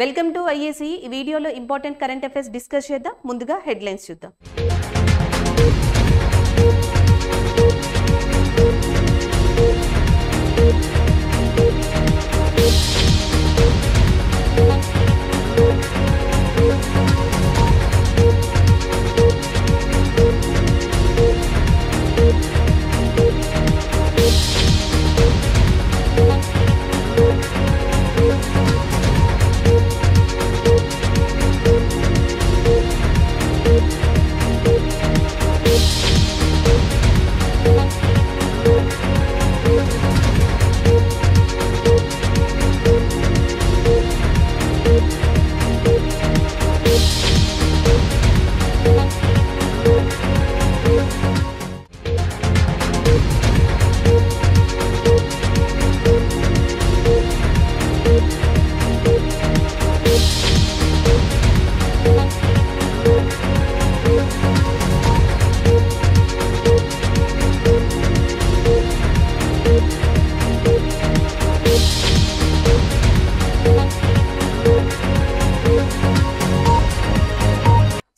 Welcome to IAC. ఈ వీడియోలో important current affairs discuss చేద్దాం. ముందుగా హెడ్లైన్స్ చూద్దాం.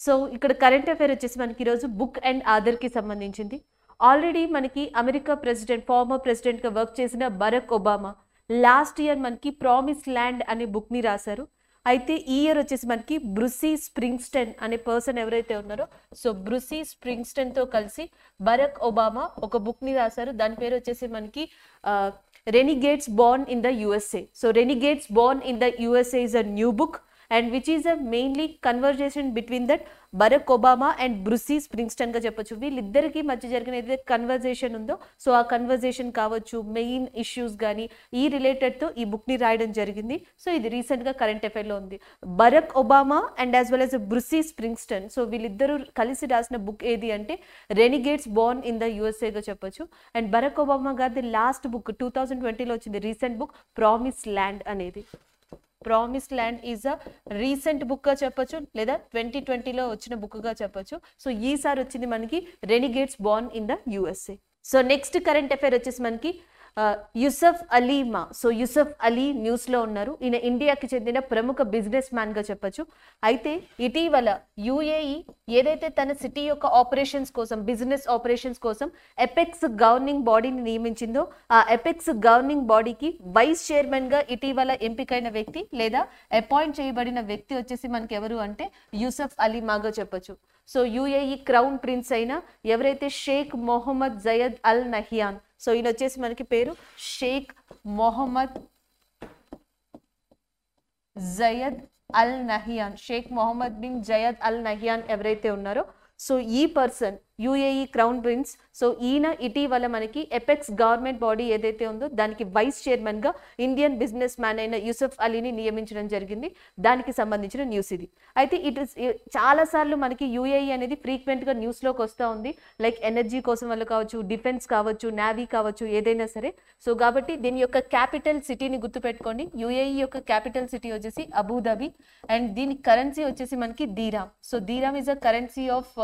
సో ఇక్కడ కరెంట్ అఫైర్ వచ్చేసి మనకి ఈరోజు బుక్ అండ్ ఆధార్కి సంబంధించింది. ఆల్రెడీ మనకి అమెరికా ప్రెసిడెంట్, ఫార్మర్ ప్రెసిడెంట్గా వర్క్ చేసిన బరాక్ ఒబామా లాస్ట్ ఇయర్ మనకి ప్రామిస్ ల్యాండ్ అనే బుక్ని రాశారు. అయితే ఈ ఇయర్ వచ్చేసి మనకి బ్రూసీ స్ప్రింగ్స్టన్ అనే పర్సన్ ఎవరైతే ఉన్నారో, సో బ్రూసీ స్ప్రింగ్స్టన్తో కలిసి బరాక్ ఒబామా ఒక బుక్ని రాశారు. దాని పేరు వచ్చేసి మనకి renegades born in the USA. So renegades born in the USA is a new book and which is a mainly conversation between that Barack Obama and Bruce Springsteen గా చెప్పొచ్చు. వీళ్ళిద్దరికి మధ్య జరిగిన ఏదైతే కన్వర్జేషన్ ఉందో, సో ఆ కన్వర్జేషన్ కావచ్చు, main issues కానీ ఈ రిలేటెడ్తో ఈ బుక్ని రాయడం జరిగింది. సో ఇది రీసెంట్గా కరెంట్ అఫైర్లో ఉంది. Barack Obama and as well as Bruce Springsteen, so వీళ్ళిద్దరూ కలిసి రాసిన బుక్ ఏది అంటే రెనిగేట్స్ బోర్న్ ఇన్ ద యూఎస్ఏగా చెప్పొచ్చు. అండ్ బరాక్ ఒబామా గారిది లాస్ట్ బుక్ 2020లో వచ్చింది, రీసెంట్ బుక్ ప్రామిస్ ల్యాండ్ అనేది. Promise land is a recent బుక్గా చెప్పొచ్చు, లేదా 2020లో వచ్చిన బుక్గా చెప్పొచ్చు. సో ఈసారి వచ్చింది మనకి renegades born in the USA. So next current affair వచ్చేసి మనకి యూసఫ్ అలీమా. సో యూసఫ్ అలీ న్యూస్లో ఉన్నారు. ఈయన ఇండియాకి చెందిన ప్రముఖ బిజినెస్ మ్యాన్గా చెప్పొచ్చు. అయితే ఇటీవల యుఏఈ ఏదైతే తన సిటీ యొక్క ఆపరేషన్స్ కోసం, బిజినెస్ ఆపరేషన్స్ కోసం ఎపెక్స్ గవర్నింగ్ బాడీని నియమించిందో, ఆ ఎపెక్స్ గవర్నింగ్ బాడీకి వైస్ చైర్మన్గా ఇటీవల ఎంపికైన వ్యక్తి లేదా అపాయింట్ చేయబడిన వ్యక్తి వచ్చేసి మనకి ఎవరు అంటే యూసఫ్ అలీమాగా చెప్పొచ్చు. సో యుఏఈ క్రౌన్ ప్రిన్స్ అయిన ఎవరైతే షేక్ మొహమ్మద్ జయద్ అల్ నహియాన్, సో ఈయన వచ్చేసి మనకి పేరు షేక్ మొహమ్మద్ జయద్ అల్ నహియాన్, షేక్ మొహమ్మద్ బిన్ జయద్ అల్ నహియాన్ ఎవరైతే ఉన్నారో, సో ఈ person UAE crown prince. So ఈయన ఇటీవల మనకి ఎపెక్స్ గవర్నమెంట్ బాడీ ఏదైతే ఉందో దానికి వైస్ చైర్మన్గా ఇండియన్ బిజినెస్ మ్యాన్ అయిన యూసఫ్ అలీని నియమించడం జరిగింది. దానికి సంబంధించిన న్యూస్ ఇది. అయితే చాలాసార్లు మనకి యుఏఈ అనేది ఫ్రీక్వెంట్గా న్యూస్లోకి వస్తూ ఉంది. లైక్ ఎనర్జీ కోసం వల్ల కావచ్చు, డిఫెన్స్ కావచ్చు, నేవీ కావచ్చు, ఏదైనా సరే. సో కాబట్టి దీని యొక్క క్యాపిటల్ సిటీని గుర్తుపెట్టుకోండి. యుఏఈ యొక్క క్యాపిటల్ సిటీ వచ్చేసి అబుదాబి అండ్ దీని కరెన్సీ వచ్చేసి మనకి dirham. So dirham is a currency of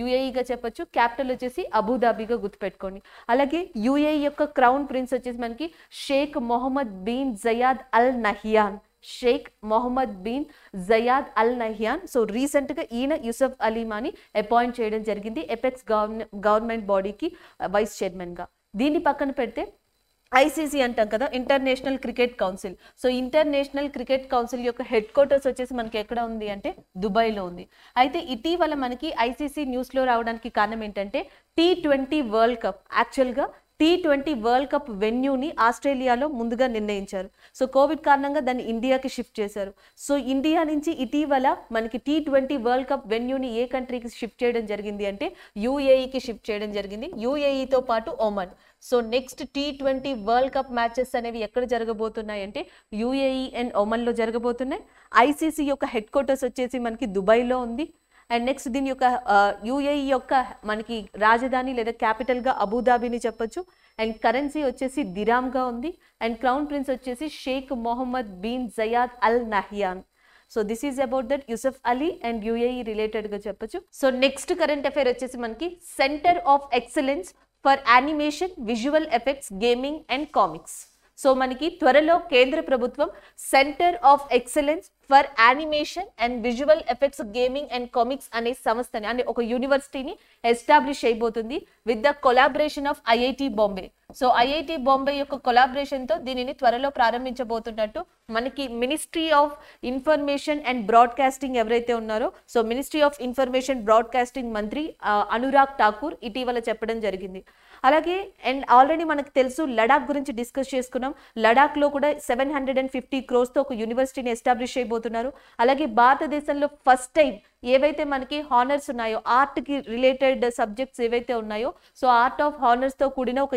యుఏఈగా చెప్పొచ్చు. క్యాపిటల్ వచ్చేసి అబుదాబిగా గుర్తుపెట్టుకోండి. అలాగే యుఏఈ యొక్క క్రౌన్ ప్రిన్స్ వచ్చేసి మనకి Sheikh Mohammed bin Zayed Al నహియాన్, Sheikh Mohammed bin Zayed Al Nahyan. So రీసెంట్గా ఈయన యూసఫ్ అలీమాని అపాయింట్ చేయడం జరిగింది ఎపెక్స్ గవర్నమెంట్ బాడీకి వైస్ చైర్మన్గా. దీన్ని పక్కన పెడితే ఐసీసీ అంటాం కదా, international cricket council. So international cricket council యొక్క హెడ్ క్వార్టర్స్ వచ్చేసి మనకి ఎక్కడ ఉంది అంటే దుబాయ్లో ఉంది. అయితే ఇటీవల మనకి ఐసీసీ న్యూస్లో రావడానికి కారణం ఏంటంటే T20 వరల్డ్ కప్, యాక్చువల్గా T20 వరల్డ్ కప్ వెన్యూని ఆస్ట్రేలియాలో ముందుగా నిర్ణయించారు. సో కోవిడ్ కారణంగా దాన్ని ఇండియాకి షిఫ్ట్ చేశారు. సో ఇండియా నుంచి ఇటీవల మనకి T20 వరల్డ్ కప్ వెన్యూని ఏ కంట్రీకి షిఫ్ట్ చేయడం జరిగింది అంటే యుఏఈకి షిఫ్ట్ చేయడం జరిగింది, యుఏఈతో పాటు Oman. So next T20 world cup matches అనేవి ఎక్కడ జరగబోతున్నాయి అంటే యుఏఈ అండ్ ఒమన్లో జరగబోతున్నాయి. ఐసీసీ యొక్క హెడ్ క్వార్టర్స్ వచ్చేసి మనకి దుబాయ్లో ఉంది. అండ్ నెక్స్ట్ దీని యొక్క యుఏఈ యొక్క మనకి రాజధాని లేదా క్యాపిటల్గా అబుదాబిని చెప్పొచ్చు. అండ్ కరెన్సీ వచ్చేసి దిరామ్గా ఉంది. అండ్ క్రౌన్ ప్రిన్స్ వచ్చేసి Sheikh Mohammed bin Zayed Al Nahyan. So this is about that Yusuf Ali and UAE రిలేటెడ్గా చెప్పొచ్చు. సో నెక్స్ట్ కరెంట్ అఫైర్ వచ్చేసి మనకి centre of excellence for animation, visual effects, gaming and comics. So మనకి త్వరలో కేంద్ర ప్రభుత్వం centre of excellence for animation and visual effects gaming and comics అనే సంస్థని అంటే ఒక యూనివర్సిటీని ఎస్టాబ్లిష్ అయిపోతుంది with the collaboration of IIT Bombay. So IIT Bombay యొక్క కొలాబరేషన్ తో దీనిని త్వరలో ప్రారంభించబోతున్నట్టు మనకి ministry of information and broadcasting ఎవరైతే ఉన్నారో, so ministry of information broadcasting మంత్రి అనురాగ్ ఠాకూర్ ఇటీవల చెప్పడం జరిగింది. అలాగే అండ్ ఆల్రెడీ మనకు తెలుసు లడాక్ గురించి డిస్కస్ చేసుకున్నాం. లడాక్ లో కూడా 750 crores తో ఒక యూనివర్సిటీని ఎస్టాబ్లిష్ అయిపోతున్నారు. అలాగే భారతదేశంలో ఫస్ట్ టైం ఏవైతే మనకి హానర్స్ ఉన్నాయో, ఆర్ట్ కి రిలేటెడ్ సబ్జెక్ట్స్ ఏవైతే ఉన్నాయో, సో ఆర్ట్ ఆఫ్ హానర్స్ తో కూడిన ఒక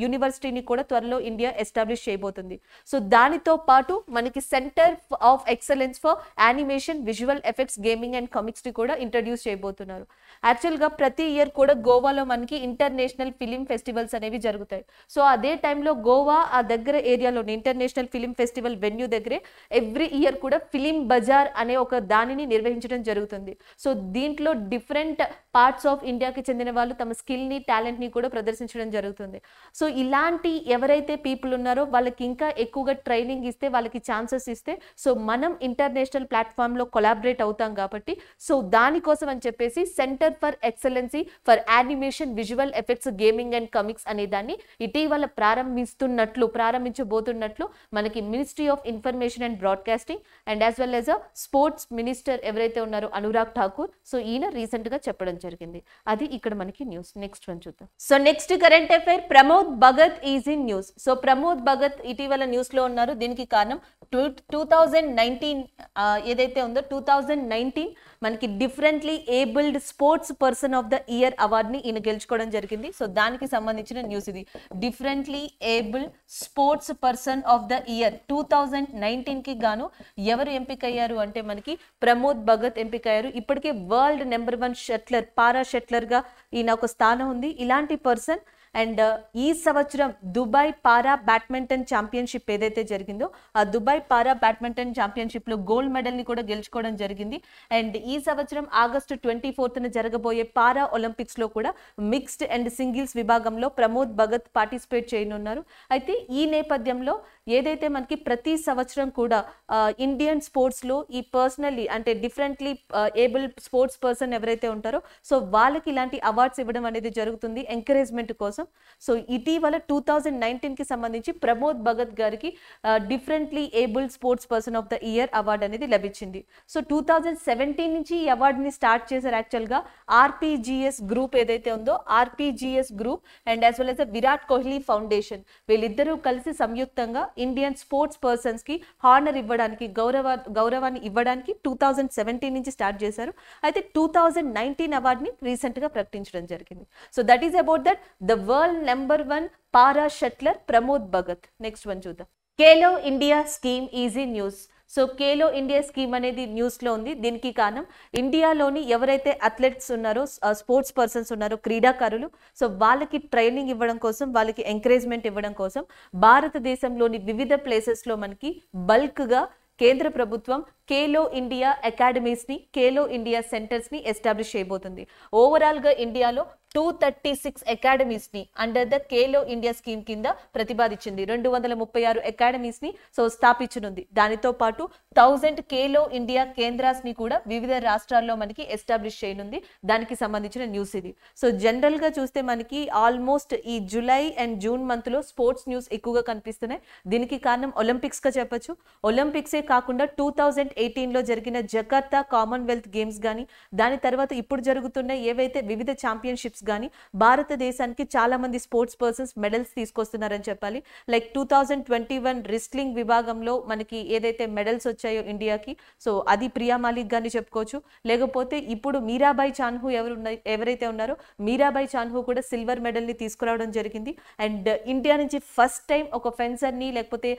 యూనివర్సిటీని కూడా త్వరలో ఇండియా ఎస్టాబ్లిష్ చేయబోతుంది. సో దానితో పాటు మనకి centre of excellence for animation visual effects gaming and comics ని కూడా ఇంట్రడ్యూస్ చేయబోతున్నారు. యాక్చువల్ గా ప్రతి ఇయర్ కూడా గోవాలో మనకి ఇంటర్నేషనల్ ఫిలిం ఫెస్టివల్స్ అనేవి జరుగుతాయి. సో అదే టైంలో గోవా ఆ దగ్గర ఏరియాలోని ఇంటర్నేషనల్ ఫిలిం ఫెస్టివల్ వెన్యూ దగ్గరే ఎవ్రీ ఇయర్ కూడా ఫిలిం బజార్ అనే ఒక దానిని నిర్వహించడం జరుగుతుంది. సో దీంట్లో డిఫరెంట్ పార్ట్స్ ఆఫ్ ఇండియాకి చెందిన వాళ్ళు తమ స్కిల్ ని టాలెంట్ ని కూడా ప్రదర్శించడం జరుగుతుంది. సో ఇలాంటి ఎవరైతే పీపుల్ ఉన్నారో వాళ్ళకి ఇంకా ఎక్కువగా ట్రైనింగ్ ఇస్తే, వాళ్ళకి ఛాన్సెస్ ఇస్తే, సో మనం ఇంటర్నేషనల్ ప్లాట్ఫామ్ లో కొలాబరేట్ అవుతాం కాబట్టి, సో దానికోసం అని చెప్పేసి centre for excellency for animation visual effects gaming and comics అనే దాన్ని ఇటీవల ప్రారంభించబోతున్నట్లు మనకి ministry of information and broadcasting and as well as a sports minister ఎవరైతే ఉన్నారో అనురాగ్ ఠాకూర్, సో ఈయన రీసెంట్ గా చెప్పడం జరిగింది. అది ఇక్కడ మనకి న్యూస్. నెక్స్ట్ వన్ చూద్దాం. So next current affair, Pramod Bhagat is in news. So Pramod Bhagat ఇటీవల న్యూస్ లో ఉన్నారు. దీనికి కారణం 2019 ఏదైతే ఉందో 2019 మనకి differently abled sports person of the year award ని ఈయన గెలుచుకోవడం జరిగింది. సో దానికి సంబంధించిన న్యూస్ ఇది. Differently abled sports person of the year 2019 కి గాను ఎవరు ఎంపికయ్యారు అంటే మనకి ప్రమోద్ భగత్ ఎంపికయ్యారు. ఇప్పటికే వరల్డ్ నెంబర్ 1 షట్లర్, పారా షట్లర్ గా ఈయన ఒక స్థానం ఉంది. ఇలాంటి పర్సన్ అండ్ ఈ సంవత్సరం దుబాయ్ పారా బ్యాడ్మింటన్ ఛాంపియన్షిప్ ఏదైతే జరిగిందో ఆ దుబాయ్ పారా బ్యాడ్మింటన్ ఛాంపియన్షిప్ లో గోల్డ్ మెడల్ ని కూడా గెలుచుకోవడం జరిగింది. అండ్ ఈ సంవత్సరం ఆగస్టు 24న జరగబోయే పారా ఒలింపిక్స్ లో కూడా మిక్స్డ్ అండ్ సింగిల్స్ విభాగంలో ప్రమోద్ భగత్ పార్టిసిపేట్ చేయనున్నారు. అయితే ఈ నేపథ్యంలో ఏదైతే మనకి ప్రతి సంవత్సరం కూడా ఇండియన్ స్పోర్ట్స్ లో ఈ పర్సనల్లీ అంటే డిఫరెంట్లీ ఏబుల్ స్పోర్ట్స్ పర్సన్ ఎవరైతే ఉంటారో సో వాళ్ళకి ఇలాంటి అవార్డ్స్ ఇవ్వడం అనేది జరుగుతుంది ఎంకరేజ్మెంట్ కోసం. సో ఇటీవల 2019 కి సంబంధించి ప్రమోద్ భగత్ గారికి differently abled sports person of the year award అనేది లభించింది. సో 2017 నుంచి ఈ అవార్డుని స్టార్ట్ చేశారు. యాక్చువల్ గా ఆర్పిజిఎస్ గ్రూప్ ఏదైతే ఉందో RPGS group and as well as Virat Kohli foundation వీళ్ళిద్దరూ కలిసి సంయుక్తంగా ఇండియన్ స్పోర్ట్స్ పర్సన్స్ కి హానర్ ఇవ్వడానికి, గౌరవాన్ని ఇవ్వడానికి 2017 నుంచి స్టార్ట్ చేశారు. అయితే 2019 అవార్డుని రీసెంట్ గా ప్రకటించడం జరిగింది. So that is about that the world number 1 para shuttler Pramod Bhagat. Next one చూద్దాం. Khelo India scheme is news. So Khelo India scheme అనేది న్యూస్ లో ఉంది. దీనికి కారణం ఇండియాలోని ఎవరైతే అథ్లెట్స్ ఉన్నారో, స్పోర్ట్స్ పర్సన్స్ ఉన్నారో, క్రీడాకారులు, సో వాళ్ళకి ట్రైనింగ్ ఇవ్వడం కోసం, వాళ్ళకి ఎంకరేజ్మెంట్ ఇవ్వడం కోసం భారతదేశంలోని వివిధ ప్లేసెస్ లో మనకి బల్క్ గా కేంద్ర ప్రభుత్వం ఖేలో ఇండియా అకాడమీస్ ని, ఖేలో ఇండియా సెంటర్స్ ని ఎస్టాబ్లిష్ చేయబోతుంది. ఓవరాల్ గా ఇండియాలో 236 అకాడమీస్ ని under the Khelo India scheme కింద ప్రతిపాదించింది. 236 అకాడమీస్ ని సో స్థాపించనుంది. దానితో పాటు 1000 ఖేలో ఇండియా కేంద్రాస్ ని కూడా వివిధ రాష్ట్రాల్లో మనకి ఎస్టాబ్లిష్ చేయనుంది. దానికి సంబంధించిన న్యూస్ ఇది. సో జనరల్ గా చూస్తే మనకి ఆల్మోస్ట్ ఈ జూలై అండ్ జూన్ మంత్ లో స్పోర్ట్స్ న్యూస్ ఎక్కువగా కనిపిస్తున్నాయి. దీనికి కారణం ఒలింపిక్స్ గా చెప్పొచ్చు. ఒలింపిక్సే కాకుండా 2018 లో జరిగిన జకార్తా కామన్వెల్త్ గేమ్స్ కానీ, దాని తర్వాత ఇప్పుడు జరుగుతున్న ఏవైతే వివిధ ఛాంపియన్షిప్స్ కానీ భారతదేశానికి చాలా మంది స్పోర్ట్స్ పర్సన్స్ మెడల్స్ తీసుకొస్తున్నారని చెప్పాలి. లైక్ 2021 రిస్లింగ్ విభాగంలో మనకి ఏదైతే మెడల్స్ వచ్చాయో ఇండియాకి, సో అది ప్రియా మాలిక్ గాని చెప్పుకోవచ్చు. లేకపోతే ఇప్పుడు మీరాబాయి చాన్హు ఎవరైతే ఉన్నారో మీరాబాయి చాన్హు కూడా సిల్వర్ మెడల్ ని తీసుకురావడం జరిగింది. అండ్ ఇండియా నుంచి ఫస్ట్ టైం ఒక ఫెన్సర్ ని, లేకపోతే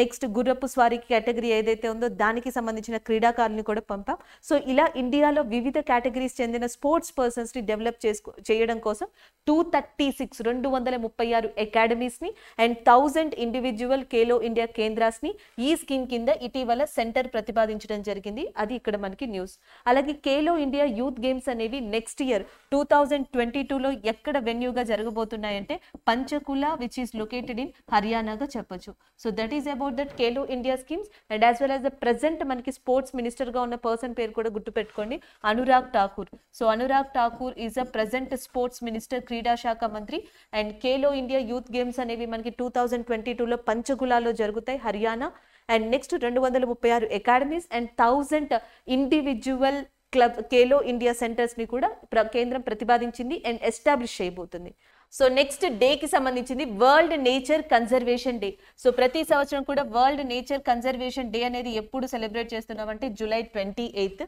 నెక్స్ట్ గుర్రపు స్వారీ కేటగిరీ ఏదైతే ఉందో దానికి సంబంధించిన క్రీడాకారుల్ని కూడా పంపాం. సో ఇలా ఇండియాలో వివిధ కేటగిరీస్ చెందిన స్పోర్ట్స్ పర్సన్స్ ని డెవలప్ చేయడం కోసం 236 అకాడమీస్ని అండ్ 1000 ఇండివిజువల్ ఖేలో ఇండియా కేంద్రాస్ని ఈ స్కీమ్ కింద ఇటీవల సెంటర్ ప్రతిపాదించడం జరిగింది. అది ఇక్కడ మనకి న్యూస్. అలాగే ఖేలో ఇండియా యూత్ గేమ్స్ అనేవి నెక్స్ట్ ఇయర్ 2022లో ఎక్కడ వెన్యూగా జరగబోతున్నాయంటే Panchkula which is located in హర్యానాగా చెప్పొచ్చు. So that is about that Khelo India schemes and as well as the present మనకి స్పోర్ట్స్ మినిస్టర్గా ఉన్న పర్సన్ పేరు కూడా గుర్తుపెట్టుకోండి, Anurag Thakur. So Anurag Thakur is a present sports minister, క్రీడా శాఖ మంత్రి. And Khelo India youth games అనేవి మనకి 2022లో పంచకులాలో జరుగుతాయి, Haryana. And next 236 academies and 1000 individual club Khelo India centres ని కూడా కేంద్రం ప్రతిపాదించింది అండ్ ఎస్టాబ్లిష్ చేయబోతుంది. సో నెక్స్ట్ డేకి సంబంధించింది world nature conservation day. So ప్రతి సంవత్సరం కూడా వరల్డ్ నేచర్ కన్జర్వేషన్ డే అనేది ఎప్పుడు సెలబ్రేట్ చేస్తున్నామంటే జూలై 28.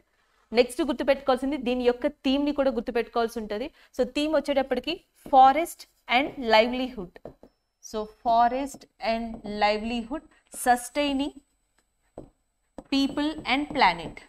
నెక్స్ట్ గుర్తుపెట్టుకోవాల్సింది దీని యొక్క థీమ్ ని కూడా గుర్తుపెట్టుకోవాల్సి ఉంటుంది. సో థీమ్ వచ్చేటప్పటికి forest and livelihood. So forest and livelihood, sustaining people and planet.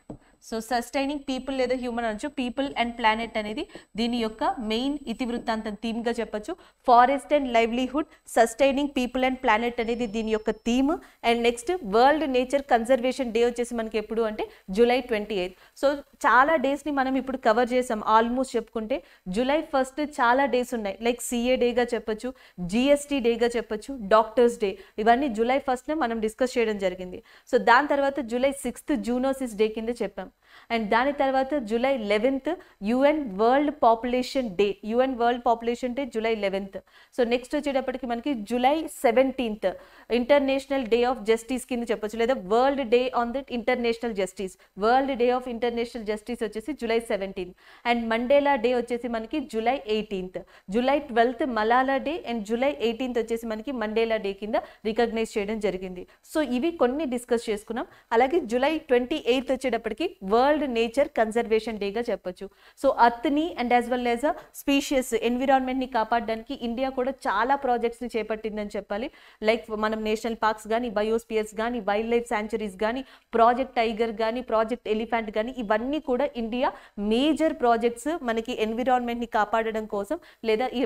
So sustaining people లేదా హ్యూమన్ అనొచ్చు, పీపుల్ అండ్ ప్లానెట్ అనేది దీని యొక్క మెయిన్ ఇతివృత్తాంతం థీమ్గా చెప్పొచ్చు. Forest and livelihood, sustaining people and planet అనేది దీని యొక్క theme. And next world nature conservation day వచ్చేసి మనకి ఎప్పుడు అంటే జూలై 28. సో చాలా డేస్ని మనం ఇప్పుడు కవర్ చేసాం ఆల్మోస్ట్ చెప్పుకుంటే. జూలై 1 చాలా డేస్ ఉన్నాయి, లైక్ సిఏ డేగా చెప్పొచ్చు, జిఎస్టీ డేగా చెప్పొచ్చు, డాక్టర్స్ డే, ఇవన్నీ జూలై 1 మనం డిస్కస్ చేయడం జరిగింది. సో దాని తర్వాత జూలై 6 జూనోసిస్ డే కింద చెప్పాం. అండ్ దాని తర్వాత July 11 UN world population day. UN world population day July 11. So next వచ్చేటప్పటికి మనకి July 17 international day of justice కింద చెప్పొచ్చు, లేదా world day on the international justice. World day of international justice వచ్చేసి జూలై 17. అండ్ మండేలా డే వచ్చేసి మనకి July 18. July 12 Malala day and July 18 వచ్చేసి మనకి మండేలా డే కింద రికగ్నైజ్ చేయడం జరిగింది. సో ఇవి కొన్ని డిస్కస్ చేసుకున్నాం. అలాగే జూలై 28 వచ్చేటప్పటికి వరల్డ్ నేచర్ కన్జర్వేషన్ డేగా చెప్పొచ్చు. సో అర్త్ని and as well as species ఎన్విరాన్మెంట్ని కాపాడడానికి ఇండియా కూడా చాలా ప్రాజెక్ట్స్ని చేపట్టిందని చెప్పాలి. లైక్ మనం నేషనల్ పార్క్స్ కానీ, బయోస్పియర్స్ కానీ, వైల్డ్ లైఫ్ శాంచురీస్ కానీ, ప్రాజెక్ట్ టైగర్ కానీ, ప్రాజెక్ట్ ఎలిఫెంట్ కానీ, ఇవన్నీ కూడా ఇండియా మేజర్ ప్రాజెక్ట్స్ మనకి ఎన్విరాన్మెంట్ని కాపాడడం కోసం లేదా ఈ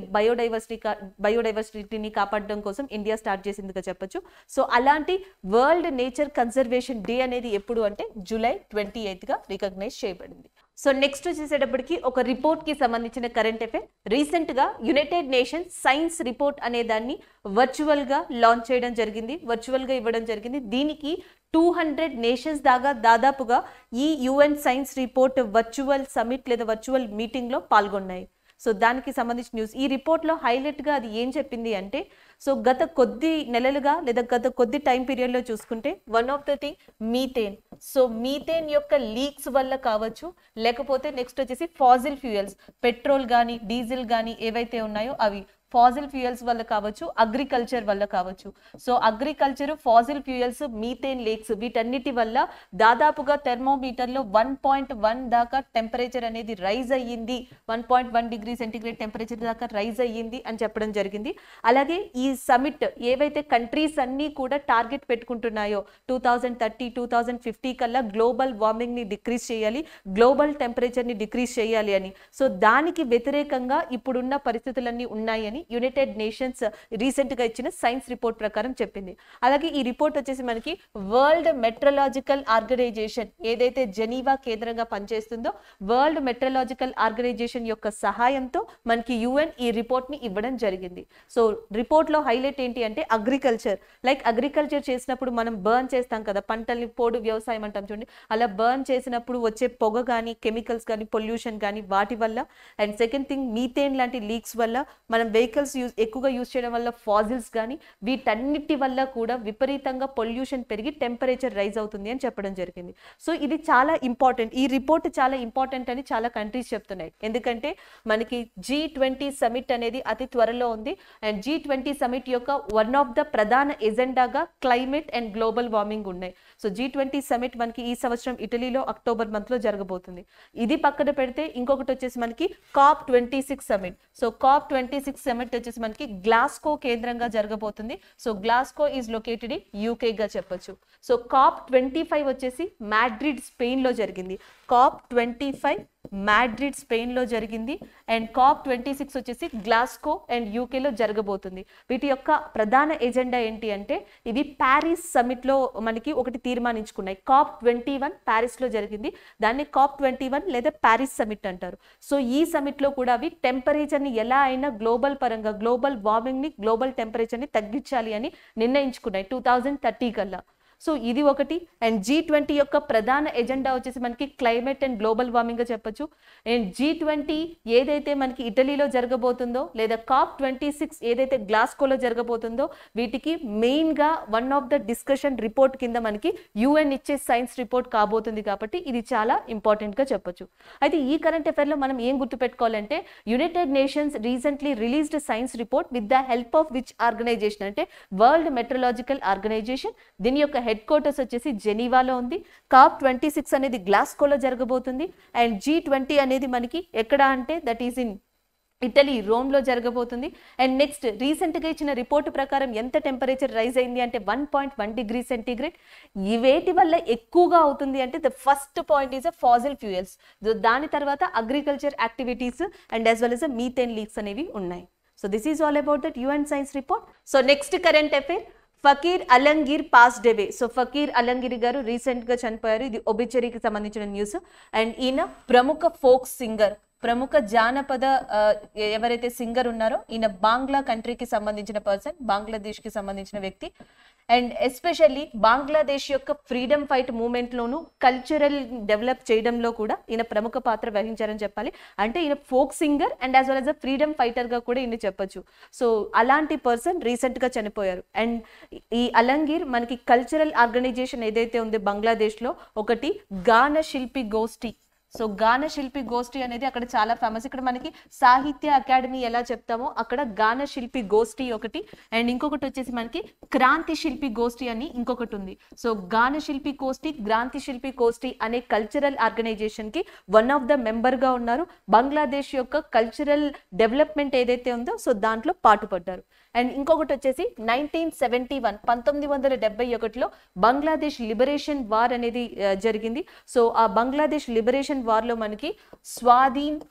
బయోడైవర్సిటీని కాపాడడం కోసం ఇండియా స్టార్ట్ చేసిందిగా చెప్పొచ్చు. సో అలాంటి వరల్డ్ నేచర్ కన్జర్వేషన్ డే అనేది ఎప్పుడు అంటే జూలై 28గా రికగ్నైజ్ చేయబడింది. సో నెక్స్ట్ వచ్చేసేటప్పటికి ఒక రిపోర్ట్ కి సంబంధించిన కరెంట్ అఫైర్. రీసెంట్ గా యునైటెడ్ నేషన్స్ సైన్స్ రిపోర్ట్ అనే దాన్ని వర్చువల్ గా లాంచ్ చేయడం జరిగింది, వర్చువల్ గా ఇవ్వడం జరిగింది. దీనికి 200 నేషన్స్ దాదాపుగా ఈ UN science report virtual summit లేదా వర్చువల్ మీటింగ్ లో పాల్గొన్నాయి. సో దానికి సంబంధించిన న్యూస్ ఈ రిపోర్ట్లో హైలైట్గా అది ఏం చెప్పింది అంటే, సో గత కొద్ది నెలలుగా లేదా గత కొద్ది టైం పీరియడ్లో చూసుకుంటే one of the thing methane. So methane యొక్క లీక్స్ వల్ల కావచ్చు, లేకపోతే నెక్స్ట్ వచ్చేసి ఫాజిల్ ఫ్యూయల్స్, పెట్రోల్ కానీ డీజిల్ కానీ ఏవైతే ఉన్నాయో అవి ఫాజిల్ ఫ్యూయల్స్ వల్ల కావచ్చు, అగ్రికల్చర్ వల్ల కావచ్చు. So agriculture, fossil fuels, methane lakes వీటన్నిటి వల్ల దాదాపుగా థెర్మోమీటర్లో 1.1 దాకా టెంపరేచర్ అనేది రైజ్ అయ్యింది, 1.1 డిగ్రీ సెంటిగ్రేడ్ టెంపరేచర్ దాకా రైజ్ అయ్యింది అని చెప్పడం జరిగింది. అలాగే ఈ సమిట్ ఏవైతే కంట్రీస్ అన్నీ కూడా టార్గెట్ పెట్టుకుంటున్నాయో 2030, 2050 కల్లా గ్లోబల్ వార్మింగ్ ని డిక్రీజ్ చేయాలి, గ్లోబల్ టెంపరేచర్ ని డిక్రీజ్ చేయాలి అని. సో దానికి వ్యతిరేకంగా ఇప్పుడున్న పరిస్థితులన్నీ ఉన్నాయని యునైటెడ్ నేషన్స్ రీసెంట్ గా ఇచ్చిన సైన్స్ రిపోర్ట్ ప్రకారం చెప్పింది. అలాగే ఈ రిపోర్ట్ వచ్చేసి మనకి వరల్డ్ మెట్రలాజికల్ ఆర్గనైజేషన్ ఏదైతే జెనీవా కేంద్రంగా పనిచేస్తుందో వరల్డ్ మెట్రలాజికల్ ఆర్గనైజేషన్ యొక్క సహాయంతో మనకి యుఎన్ ఈ రిపోర్ట్ ని ఇవ్వడం జరిగింది. సో రిపోర్ట్ లో హైలైట్ ఏంటి అంటే అగ్రికల్చర్, లైక్ అగ్రికల్చర్ చేసినప్పుడు మనం బర్న్ చేస్తాం కదా, పంటల్ని పోడు వ్యవసాయం అంటాం చూడండి, అలా బర్న్ చేసినప్పుడు వచ్చే పొగ కానీ, కెమికల్స్ కానీ, పొల్యూషన్ కానీ వాటి వల్ల. అండ్ సెకండ్ థింగ్ మీథేన్ లాంటి లీక్స్ వల్ల, మనం వెహికల్స్ ఎక్కువగా యూజ్ చేయడం వల్ల ఫాజిల్స్ కానీ, వీటన్నిటి వల్ల కూడా విపరీతంగా పొల్యూషన్ పెరిగి టెంపరేచర్ రైజ్ అవుతుంది అని చెప్పడం జరిగింది. సో ఇది చాలా ఇంపార్టెంట్, ఈ రిపోర్ట్ చాలా ఇంపార్టెంట్ అని చాలా కంట్రీస్ చెప్తున్నాయి. ఎందుకంటే మనకి G20 సమిట్ అనేది అతి త్వరలో ఉంది. అండ్ G20 సమిట్ యొక్క వన్ ఆఫ్ ద ప్రధాన ఎజెండాగా క్లైమేట్ అండ్ గ్లోబల్ వార్మింగ్ ఉన్నాయి. సో G20 సమిట్ మనకి ఈ సంవత్సరం ఇటలీలో అక్టోబర్ మంత్ లో జరగబోతుంది. ఇది పక్కన పెడితే ఇంకొకటి వచ్చేసి మనకి COP26 summit. So COP26 summit వచ్చేసి మనకి గ్లాస్కో కేంద్రంగా జరగబోతుంది. So Glasgow is located in UK గా చెప్పొచ్చు. సో COP25 వచ్చేసి మాడ్రిడ్ స్పెయిన్ లో జరిగింది. COP25 మాడ్రిడ్ స్పెయిన్లో జరిగింది. అండ్ COP26 వచ్చేసి గ్లాస్గో అండ్ యూకేలో జరగబోతుంది. వీటి యొక్క ప్రధాన ఎజెండా ఏంటి అంటే ఇవి ప్యారిస్ సమిట్లో మనకి ఒకటి తీర్మానించుకున్నాయి. COP21 ప్యారిస్లో జరిగింది, దాన్ని COP21 లేదా ప్యారిస్ సమిట్ అంటారు. సో ఈ సమిట్లో కూడా అవి టెంపరేచర్ని ఎలా అయినా గ్లోబల్ పరంగా గ్లోబల్ వార్మింగ్ని గ్లోబల్ టెంపరేచర్ని తగ్గించాలి అని నిర్ణయించుకున్నాయి 2030 కల్లా. సో ఇది ఒకటి. అండ్ G20 యొక్క ప్రధాన ఎజెండా వచ్చేసి మనకి క్లైమేట్ అండ్ గ్లోబల్ వార్మింగ్ గా చెప్పొచ్చు. అండ్ G20 ఏదైతే మనకి ఇటలీలో జరగబోతుందో లేదా COP26 ఏదైతే గ్లాస్కోలో జరగబోతుందో వీటికి మెయిన్ గా one of the discussion report కింద మనకి UN ఇచ్చే సైన్స్ రిపోర్ట్ కాబోతుంది, కాబట్టి ఇది చాలా ఇంపార్టెంట్ గా చెప్పొచ్చు. అయితే ఈ కరెంట్ అఫైర్ లో మనం ఏం గుర్తుపెట్టుకోవాలంటే United Nations recently released science report with the help of which organisation అంటే వరల్డ్ మెట్రలాజికల్ ఆర్గనైజేషన్. దీని యొక్క హెడ్ క్వార్టర్స్ వచ్చేసి జెనీవాలో ఉంది. COP26 అనేది గ్లాస్కోలో జరగబోతుంది. అండ్ G20 అనేది మనకి ఎక్కడ అంటే దట్ ఈస్ ఇన్ ఇటలీ రోమ్లో జరగబోతుంది. అండ్ నెక్స్ట్ రీసెంట్గా ఇచ్చిన రిపోర్టు ప్రకారం ఎంత టెంపరేచర్ రైజ్ అయింది అంటే 1.1 డిగ్రీ సెంటీగ్రేడ్. వేటి వల్ల ఎక్కువగా అవుతుంది అంటే the first point is fossil fuels, దాని తర్వాత agriculture activities and as well as methane leaks అనేవి ఉన్నాయి. So this is all about that UN science report. So next current affair, Fakir Alamgir passed away. So Fakir Alamgir గారు రీసెంట్ గా చనిపోయారు. ఇది ఒబిచరీకి సంబంధించిన news. And ఈయన ప్రముఖ ఫోక్ సింగర్, ప్రముఖ జానపద ఎవరైతే సింగర్ ఉన్నారో ఈయన బాంగ్లా కంట్రీకి సంబంధించిన పర్సన్, బంగ్లాదేశ్ కి సంబంధించిన వ్యక్తి. అండ్ ఎస్పెషల్లీ బంగ్లాదేశ్ యొక్క ఫ్రీడమ్ ఫైట్ మూమెంట్ లోను కల్చరల్ డెవలప్ చేయడంలో కూడా ఈయన ప్రముఖ పాత్ర వహించారని చెప్పాలి. అంటే ఈయన folk singer and as well as freedom fighter గా కూడా ఈయన చెప్పొచ్చు. సో అలాంటి పర్సన్ రీసెంట్ గా చనిపోయారు. అండ్ ఈ అలంగీర్ మనకి కల్చరల్ ఆర్గనైజేషన్ ఏదైతే ఉంది బంగ్లాదేశ్ లో ఒకటి గాన శిల్పి గోష్ఠి. సో గాన శిల్పి గోష్ఠి అనేది అక్కడ చాలా ఫేమస్. ఇక్కడ మనకి సాహిత్య అకాడమీ ఎలా చెప్తామో అక్కడ గాన శిల్పి గోష్ఠి ఒకటి. అండ్ ఇంకొకటి వచ్చేసి మనకి క్రాంతి శిల్పి గోష్ఠి అని ఇంకొకటి ఉంది. సో గాన శిల్పి గోష్ఠి, క్రాంతి శిల్పి గోష్ఠి అనే కల్చరల్ ఆర్గనైజేషన్ కి వన్ ఆఫ్ ద మెంబర్ గా ఉన్నారు. బంగ్లాదేశ్ యొక్క కల్చరల్ డెవలప్మెంట్ ఏదైతే ఉందో సో దాంట్లో పాటుపడ్డారు. అండ్ ఇంకొకటి వచ్చేసి 1971లో బంగ్లాదేశ్ లిబరేషన్ వార్ అనేది జరిగింది. సో ఆ బంగ్లాదేశ్ లిబరేషన్ వార్ లో మనకి స్వాధీన్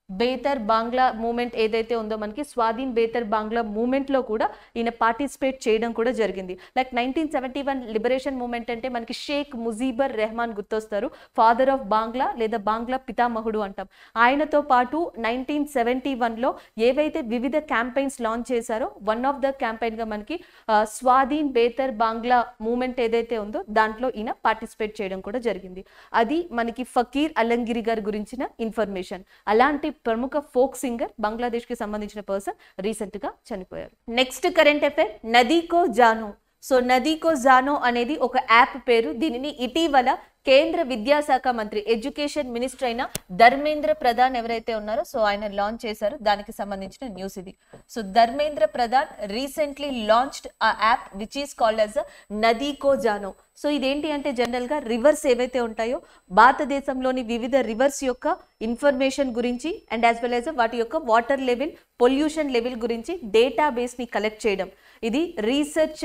బేతర్ బాంగ్లా మూమెంట్ ఏదైతే ఉందో మనకి స్వాధీన్ బేతర్ బాంగ్లా మూమెంట్ లో కూడా ఈయన పార్టిసిపేట్ చేయడం కూడా జరిగింది. లైక్ 1971 లిబరేషన్ మూమెంట్ అంటే మనకి షేక్ ముజీబర్ రెహమాన్ గుర్తొస్తారు, ఫాదర్ ఆఫ్ బాంగ్లా లేదా బాంగ్లా పితామహుడు అంటాం. ఆయనతో పాటు 1971లో ఏవైతే వివిధ క్యాంపెయిన్స్ లాంచ్ చేశారో వన్ ఆఫ్ ద క్యాంపెయిన్ గా మనకి స్వాధీన్ బేతర్ బాంగ్లా మూమెంట్ ఏదైతే ఉందో దాంట్లో ఈయన పార్టిసిపేట్ చేయడం కూడా జరిగింది. అది మనకి ఫకీర్ అలంగిరి గారి గురించిన ఇన్ఫర్మేషన్. అలాంటి ప్రముఖ ఫోక్ సింగర్, బంగ్లాదేశ్ కి సంబంధించిన పర్సన్ రీసెంట్ గా చనిపోయారు. నెక్స్ట్ కరెంట్ అఫైర్, నదీ కో జానో. సో నదీ కో జానో అనేది ఒక యాప్ పేరు. దీనిని ఇటీవల కేంద్ర విద్యాశాఖ మంత్రి, ఎడ్యుకేషన్ మినిస్టర్ అయిన ధర్మేంద్ర ప్రధాన్ ఎవరైతే ఉన్నారో సో ఆయన లాంచ్ చేశారు. దానికి సంబంధించిన న్యూస్ ఇది. So Dharmendra Pradhan recently launched a app which is called as Nadi ko Jaanu. So ఇదేంటి అంటే జనరల్ గా రివర్స్ ఏవైతే ఉంటాయో భారతదేశంలోని వివిధ రివర్స్ యొక్క ఇన్ఫర్మేషన్ గురించి అండ్ యాజ్ వెల్ యాజ్ వాటి యొక్క వాటర్ లెవెల్, పొల్యూషన్ లెవెల్ గురించి డేటాబేస్ ని కలెక్ట్ చేయడం. ఇది రీసెర్చ్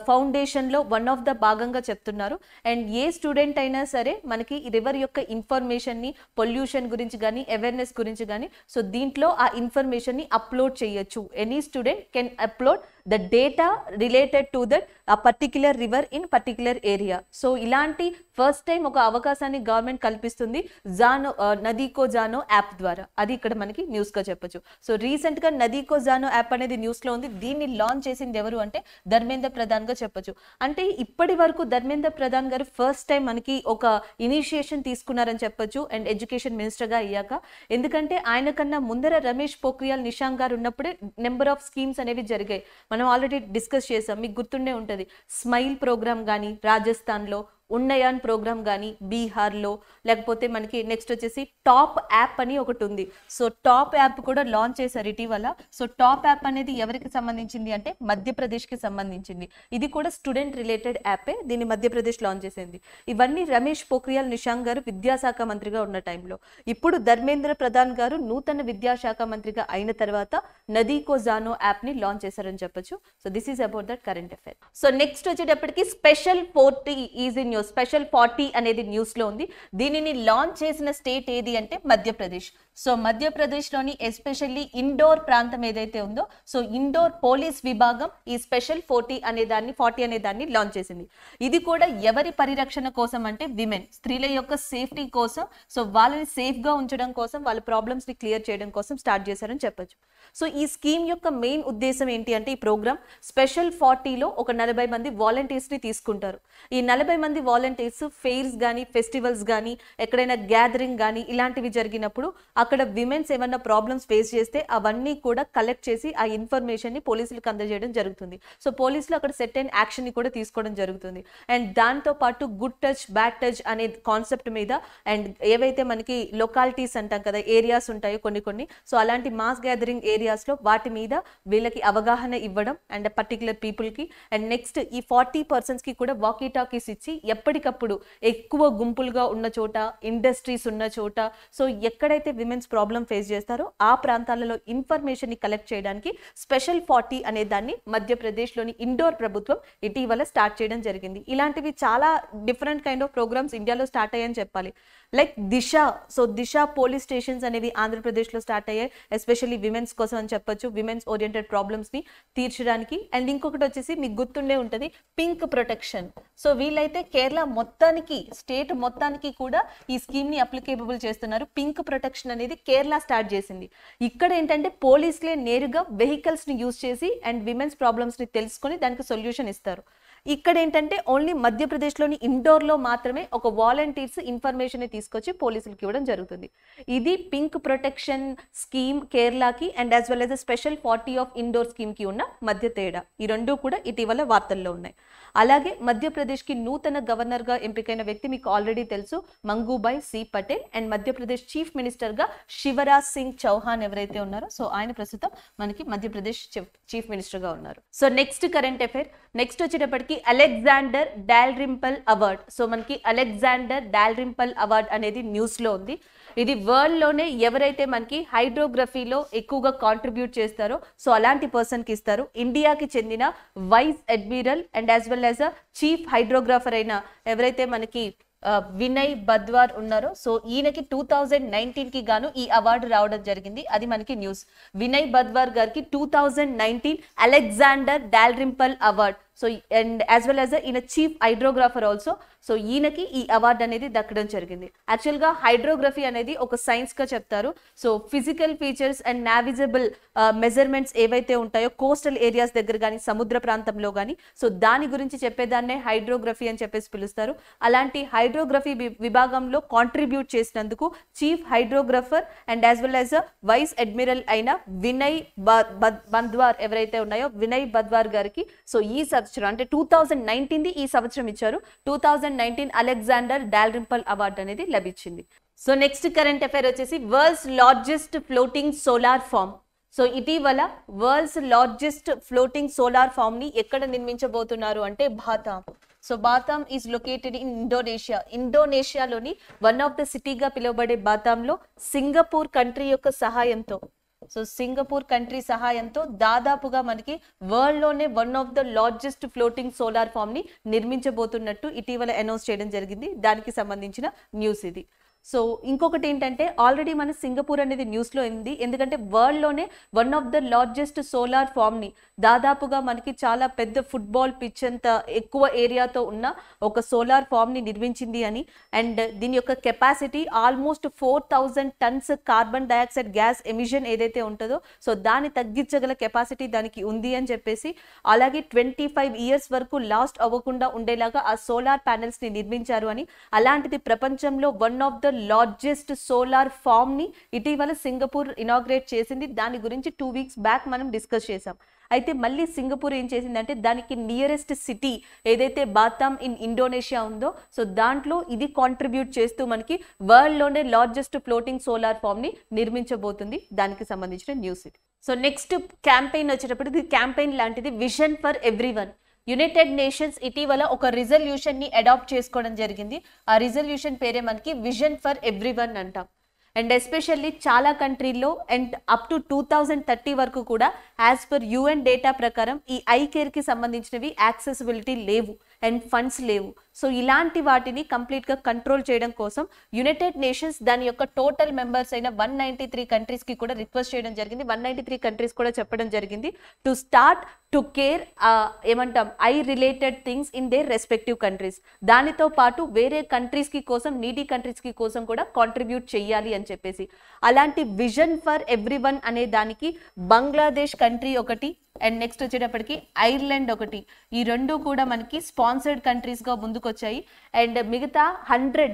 ఫౌండేషన్ లో వన్ ఆఫ్ ద భాగంగా చెప్తున్నారు. అండ్ ఏ స్టూడెంట్ అయినా సరే మనకి రివర్ యొక్క ఇన్ఫర్మేషన్ ని, పొల్యూషన్ గురించి కానీ అవేర్నెస్ గురించి కానీ సో దీంట్లో ఆ ఇన్ఫర్మేషన్ ని అప్లోడ్ చేయొచ్చు. Any student can upload the data related to that a particular river in particular area. So ఇలాంటి ఫస్ట్ టైం ఒక అవకాశాన్ని గవర్నమెంట్ కల్పిస్తుంది జానో, నదీ కో జానో యాప్ ద్వారా. అది ఇక్కడ మనకి న్యూస్ గా చెప్పొచ్చు. సో రీసెంట్ గా నదీ కో జానో యాప్ అనేది న్యూస్ లో ఉంది. దీన్ని లాంచ్ చేసింది ఎవరు అంటే ధర్మేంద్ర ప్రధాన్ గా చెప్పొచ్చు. అంటే ఇప్పటి వరకు ధర్మేంద్ర ప్రధాన్ గారు ఫస్ట్ టైం మనకి ఒక ఇనిషియేషన్ తీసుకున్నారని చెప్పొచ్చు అండ్ ఎడ్యుకేషన్ మినిస్టర్ గా అయ్యాక. ఎందుకంటే ఆయన కన్నా ముందర రమేష్ పోఖ్రియాల్ నిశాంక్ గారు ఉన్నప్పుడే నెంబర్ ఆఫ్ స్కీమ్స్ అనేవి జరిగాయి. మనం ఆల్రెడీ డిస్కస్ చేసాం, మీకు గుర్తుండే ఉంటుంది. స్మైల్ ప్రోగ్రామ్ కానీ రాజస్థాన్లో, ఉన్నయాన్ ప్రోగ్రామ్ కానీ బీహార్లో, లేకపోతే మనకి నెక్స్ట్ వచ్చేసి టాప్ యాప్ అని ఒకటి ఉంది. సో టాప్ యాప్ కూడా లాంచ్ చేశారు ఇటీవల. సో టాప్ యాప్ అనేది ఎవరికి సంబంధించింది అంటే మధ్యప్రదేశ్కి సంబంధించింది. ఇది కూడా స్టూడెంట్ రిలేటెడ్ యాపే. దీన్ని మధ్యప్రదేశ్ లాంచ్ చేసింది. ఇవన్నీ రమేష్ పోఖ్రియాల్ నిశాంక్ గారు విద్యాశాఖ మంత్రిగా ఉన్న టైంలో. ఇప్పుడు ధర్మేంద్ర ప్రధాన్ గారు నూతన విద్యాశాఖ మంత్రిగా అయిన తర్వాత నదీ కో జానో యాప్ ని లాంచ్ చేశారని చెప్పొచ్చు. So this is about that current affair. So next వచ్చేటప్పటికి స్పెషల్ 40 ఈజ్ ఇన్ స్పెషల్ 40 అనేది న్యూస్ లో ఉంది. దీనిని లాంచ్ చేసిన స్టేట్ ఏది అంటే మధ్యప్రదేశ్. సో మధ్యప్రదేశ్లోని ఎస్పెషల్లీ ఇండోర్ ప్రాంతం ఏదైతే ఉందో, సో ఇండోర్ పోలీస్ విభాగం ఈ స్పెషల్ 40 అనే దాన్ని లాంచ్ చేసింది. ఇది కూడా ఎవరి పరిరక్షణ కోసం అంటే విమెన్, స్త్రీల యొక్క సేఫ్టీ కోసం, సో వాళ్ళని సేఫ్ గా ఉంచడం కోసం, వాళ్ళ ప్రాబ్లమ్స్ ని క్లియర్ చేయడం కోసం స్టార్ట్ చేశారని చెప్పొచ్చు. సో ఈ స్కీమ్ యొక్క మెయిన్ ఉద్దేశం ఏంటి అంటే, ఈ ప్రోగ్రామ్ స్పెషల్ 40లో ఒక 40 మంది వాలంటీర్స్ ని తీసుకుంటారు. ఈ 40 మంది వాలంటీర్స్ ఫెయిర్స్ కానీ, ఫెస్టివల్స్ కానీ, ఎక్కడైనా గ్యాదరింగ్ కానీ ఇలాంటివి జరిగినప్పుడు అక్కడ విమెన్స్ ఏమన్నా ప్రాబ్లమ్స్ ఫేస్ చేస్తే అవన్నీ కూడా కలెక్ట్ చేసి ఆ ఇన్ఫర్మేషన్ ని పోలీసులకు అందజేయడం జరుగుతుంది. సో పోలీసులు అక్కడ సెట్ అండ్ యాక్షన్ ని కూడా తీసుకోవడం జరుగుతుంది. అండ్ దాంతో పాటు గుడ్ టచ్ బ్యాడ్ టచ్ అనే కాన్సెప్ట్ మీద, అండ్ ఏవైతే మనకి లొకాలిటీస్ అంటాం కదా, ఏరియాస్ ఉంటాయో కొన్ని, సో అలాంటి మాస్ గ్యాదరింగ్ ఏరియాస్ లో వాటి మీద వీళ్ళకి అవగాహన ఇవ్వడం అండ్ పర్టికులర్ పీపుల్ కి. అండ్ నెక్స్ట్ ఈ 40 పర్సన్స్ కి కూడా వాకీ టాకీస్ ఇచ్చి ఎప్పటికప్పుడు ఎక్కువ గుంపులుగా ఉన్న చోట, ఇండస్ట్రీస్ ఉన్న చోట, సో ఎక్కడైతే విమెన్స్ ప్రాబ్లం ఫేస్ చేస్తారో ఆ ప్రాంతాలలో ఇన్ఫర్మేషన్ ని కలెక్ట్ చేయడానికి స్పెషల్ 40 అనే దాన్ని మధ్యప్రదేశ్ లోని ఇండోర్ ప్రభుత్వం ఇటీవల స్టార్ట్ చేయడం జరిగింది. ఇలాంటివి చాలా డిఫరెంట్ కైండ్ ఆఫ్ ప్రోగ్రామ్స్ ఇండియాలో స్టార్ట్ అయ్యాయని చెప్పాలి. లైక్ దిశ, సో దిశ పోలీస్ స్టేషన్స్ అనేవి ఆంధ్రప్రదేశ్ లో స్టార్ట్ అయ్యాయి, ఎస్పెషల్లీ విమెన్స్ కోసం అని చెప్పొచ్చు, విమెన్స్ ఓరియంటెడ్ ప్రాబ్లమ్స్ ని తీర్చడానికి. అండ్ ఇంకొకటి వచ్చేసి మీకు గుర్తుండే ఉంటది పింక్ ప్రొటెక్షన్. సో వీళ్ళైతే కేరళ మొత్తానికి, స్టేట్ మొత్తానికి కూడా ఈ స్కీమ్ ని అప్లికేబుల్ చేస్తున్నారు. పింక్ ప్రొటెక్షన్ అనేది కేరళ స్టార్ట్ చేసింది. ఇక్కడ ఏంటంటే పోలీసులే నేరుగా వెహికల్స్ ని యూజ్ చేసి అండ్ విమెన్స్ ప్రాబ్లమ్స్ ని తెలుసుకొని దానికి సొల్యూషన్ ఇస్తారు. ఇక్కడ ఏంటంటే ఓన్లీ మధ్యప్రదేశ్లోని ఇండోర్లో మాత్రమే ఒక వాలంటీర్స్ ఇన్ఫర్మేషన్ తీసుకొచ్చి పోలీసులకు ఇవ్వడం జరుగుతుంది. ఇది పింక్ ప్రొటెక్షన్ స్కీమ్ కేరళకి and as well as special 40 of Indore స్కీమ్కి ఉన్న మధ్య తేడా. ఈ రెండు కూడా ఇటీవల వార్తల్లో ఉన్నాయి. అలాగే మధ్యప్రదేశ్కి నూతన గవర్నర్గా ఎంపికైన వ్యక్తి మీకు ఆల్రెడీ తెలుసు, Mangubhai C Patel. And Madhya Pradesh chief మినిస్టర్గా శివరాజ్ సింగ్ చౌహాన్ ఎవరైతే ఉన్నారో, సో ఆయన ప్రస్తుతం మనకి మధ్యప్రదేశ్ చీఫ్ మినిస్టర్గా ఉన్నారు. So next current affair, next వచ్చేటప్పటికి అలెగ్జాండర్ డాల్రింపల్ అవార్డ్. సో మనకి అలెగ్జాండర్ డాల్రింపల్ అవార్డ్ అనేది న్యూస్ లో ఉంది. ఇది వరల్డ్ లోనే ఎవరైతే మనకి హైడ్రోగ్రఫీలో ఎక్కువగా కాంట్రిబ్యూట్ చేస్తారో, సో అలాంటి పర్సన్ కి ఇస్తారు. ఇండియాకి చెందిన vice admiral and as well as chief hydrographer అయిన ఎవరైతే మనకి వినయ్ బద్వార్ ఉన్నారో, సో ఈయనకి 2019 కి గాను ఈ అవార్డు రావడం జరిగింది. అది మనకి న్యూస్. వినయ్ బద్వార్ గారికి 2019 Alexander Dalrymple award. So and as well as ఈయన చీఫ్ హైడ్రోగ్రాఫర్ ఆల్సో. సో ఈయనకి ఈ అవార్డు అనేది దక్కడం జరిగింది. యాక్చువల్గా హైడ్రోగ్రఫీ అనేది ఒక సైన్స్ గా చెప్తారు. So physical features and navigable measurements ఏవైతే ఉంటాయో కోస్టల్ ఏరియాస్ దగ్గర కానీ, సముద్ర ప్రాంతంలో కానీ, సో దాని గురించి చెప్పేదాన్నే హైడ్రోగ్రఫీ అని చెప్పేసి పిలుస్తారు. అలాంటి హైడ్రోగ్రఫీ విభాగంలో కాంట్రిబ్యూట్ చేసినందుకు chief hydrographer and as well as vice admiral అయిన వినయ్ బద్వార్ ఎవరైతే ఉన్నాయో, వినయ్ బద్వార్ గారికి సో ఈ సంవత్సరం అంటే 2019 ఈ సంవత్సరం ఇచ్చారు. 2019 అలెగ్జాండర్ డాల్రింపల్ అవార్డు అనేది లభించింది. సో నెక్స్ట్ కరెంట్ అఫైర్ వచ్చేసి world's largest floating solar farm. So ఇటీవల world's largest floating solar farm ని ఎక్కడ నిర్మించబోతున్నారు అంటే Batam. So Batam is located in Indonesia. ఇండోనేషియాలోని వన్ ఆఫ్ ద సిటీగా పిలువబడే బాతాంలో సింగపూర్ కంట్రీ యొక్క సహాయంతో, సో సింగపూర్ కంట్రీ సహాయంతో దాదాపుగా మనకి వరల్డ్ లోనే one of the largest floating solar farm ని నిర్మించబోతున్నట్టు ఇటీవల అనౌన్స్ చేయడం జరిగింది. దానికి సంబంధించిన న్యూస్ ఇది. సో ఇంకొకటి ఏంటంటే ఆల్రెడీ మన సింగపూర్ అనేది న్యూస్లో ఉంది. ఎందుకంటే వరల్డ్లోనే one of the largest solar ఫార్మ్ని, దాదాపుగా మనకి చాలా పెద్ద ఫుట్బాల్ పిచ్ అంత ఎక్కువ ఏరియాతో ఉన్న ఒక సోలార్ ఫార్మ్ని నిర్మించింది అని. అండ్ దీని యొక్క capacity almost 4000 turns carbon dioxide gas emission ఏదైతే ఉంటుందో, సో దాన్ని తగ్గించగల కెపాసిటీ దానికి ఉంది అని చెప్పేసి, అలాగే 25 ఇయర్స్ వరకు లాస్ట్ అవ్వకుండా ఉండేలాగా ఆ సోలార్ ప్యానెల్స్ని నిర్మించారు అని. అలాంటిది ప్రపంచంలో one of the largest solar farm ని ఇటీవల సింగపూర్ ఇనాగ్రేట్ చేసింది. దాని గురించి 2 వీక్స్ బ్యాక్ మనం డిస్కస్ చేసాం. అయితే మళ్ళీ సింగపూర్ ఏం చేసిందంటే దానికి నియరెస్ట్ సిటీ ఏదైతే బాతాం ఇన్ ఇండోనేషియా ఉందో, సో దాంట్లో ఇది కాంట్రిబ్యూట్ చేస్తూ మనకి వరల్డ్ లోనే లార్జెస్ట్ ఫ్లోటింగ్ సోలార్ ఫార్మ్ ని నిర్మించబోతుంది. దానికి సంబంధించిన న్యూస్ ఇది. సో నెక్స్ట్ క్యాంపెయిన్ వచ్చేటప్పుడు ఇది క్యాంపెయిన్ లాంటిది, vision for everyone. United nations ఇటీవల ఒక రిజల్యూషన్ ని అడాప్ట్ చేసుకోవడం జరిగింది. ఆ రిజల్యూషన్ పేరే మనకి విజన్ ఫర్ ఎవ్రీవన్ అంటాం. అండ్ ఎస్పెషల్లీ చాలా కంట్రీల్లో అండ్ అప్ టు 2030 వరకు కూడా యాజ్ పర్ UN డేటా ప్రకారం ఈ ఐ కేర్కి సంబంధించినవి యాక్సెసిబిలిటీ లేవు. అండ్ ఫండ్స్ లేవు. సో ఇలాంటి వాటిని కంప్లీట్గా కంట్రోల్ చేయడం కోసం యునైటెడ్ నేషన్స్ దాని యొక్క టోటల్ మెంబర్స్ అయిన 193 కంట్రీస్కి కూడా రిక్వెస్ట్ చేయడం జరిగింది. 193 కంట్రీస్ కూడా చెప్పడం జరిగింది టు స్టార్ట్ టు కేర్ ఏమంటాం I related things in their respective countries. దానితో పాటు వేరే కంట్రీస్కి కోసం నీడీ కంట్రీస్కి కోసం కూడా కాంట్రిబ్యూట్ చేయాలి అని చెప్పేసి అలాంటి విజన్ ఫర్ ఎవ్రీవన్ అనే దానికి బంగ్లాదేశ్ కంట్రీ ఒకటి అండ్ నెక్స్ట్ వచ్చేటప్పటికి ఐర్లాండ్ ఒకటి, ఈ రెండు కూడా మనకి స్పాన్సర్డ్ కంట్రీస్గా ముందుకొచ్చాయి. అండ్ మిగతా